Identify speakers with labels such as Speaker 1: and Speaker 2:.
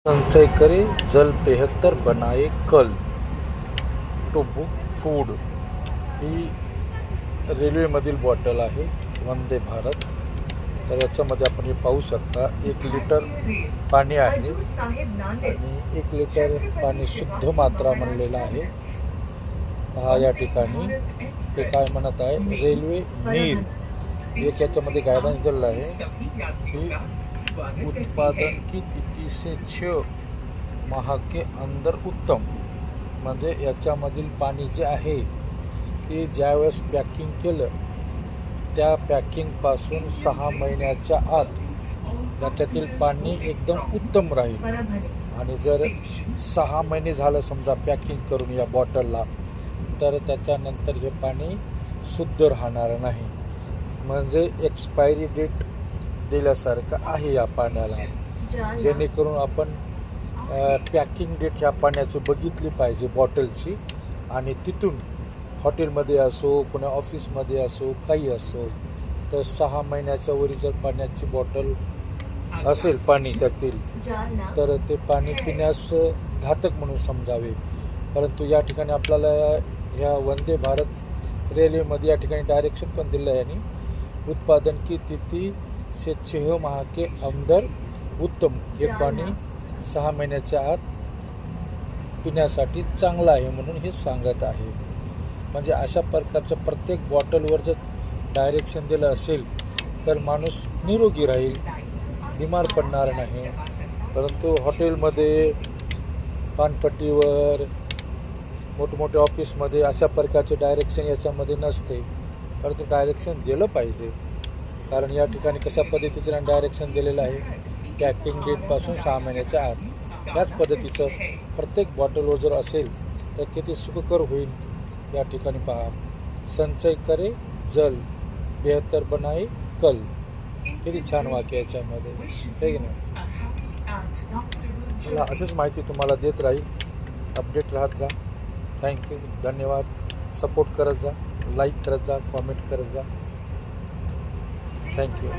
Speaker 1: संचय करे जल बेहतर बनाए कल टू बुक फूड ही रेल्वेमधील बॉटल आहे वंदे भारत। तर याच्यामध्ये आपण हे पाहू शकता 1 लिटर पाणी आहे आणि 1 लिटर पाणी शुद्ध मात्रा म्हणलेलं आहे। हा या ठिकाणी ते काय म्हणत आहे रेल्वे नीर एक याच्यामध्ये गायडन्स दिलेला आहे की उत्पादन की 3 से 6 माह के अंदर उत्तम, म्हणजे याच्यामधील पाणी जे आहे की ज्यावेळेस पॅकिंग केलं त्या पॅकिंगपासून 6 महिन्याच्या आत याच्यातील पाणी एकदम उत्तम राहील। आणि जर 6 महिने झालं समजा पॅकिंग करून या बॉटलला, तर त्याच्यानंतर हे पाणी शुद्ध राहणार नाही, म्हणजे एक्सपायरी डेट दिल्यासारखं आहे या पाण्याला। जेणेकरून आपण पॅकिंग डेट ह्या पाण्याची बघितली पाहिजे बॉटलची, आणि तिथून हॉटेलमध्ये असो कोणा ऑफिसमध्ये असो काही असो तर 6 महिन्याच्या वरी जर पाण्याची बॉटल असेल पाणी त्यातील, तर ते पाणी पिण्यास घातक म्हणून समजावे। परंतु या ठिकाणी आपल्याला ह्या वंदे भारत रेल्वेमध्ये या ठिकाणी डायरेक्शन पण दिलं आहे आणि उत्पादन की 3 से 6 माह के अंदर उत्तम, हे पाणी 6 महिन्याच्या आत पिण्यासाठी चांगलं आहे म्हणून हे सांगत आहे। म्हणजे अशा प्रकारचं प्रत्येक बॉटलवर जर डायरेक्शन दिलं असेल तर माणूस निरोगी राहील, बिमार पडणार नाही। परंतु हॉटेलमध्ये पानपट्टीवर मोठमोठ्या ऑफिसमध्ये अशा प्रकारचे डायरेक्शन याच्यामध्ये नसते, परंतु डायरेक्शन दिलं पाहिजे। कारण या ठिकाणी कशा पद्धतीचं डायरेक्शन दिलेलं आहे पॅकिंग डेटपासून 6 महिन्याच्या आत, त्याच पद्धतीचं प्रत्येक बॉटलवर जर असेल तर किती सुखकर होईल। या ठिकाणी पहा, संचय करे जल बेहतर बनाए कल, किती छान वाक्य याच्यामध्ये आहे की नाही। चला, अशीच माहिती तुम्हाला देत राहील, अपडेट राहत जा। थँक्यू, धन्यवाद। सपोर्ट करत जा, लाईक करत जा, कॉमेंट करत जा। थँक्यू।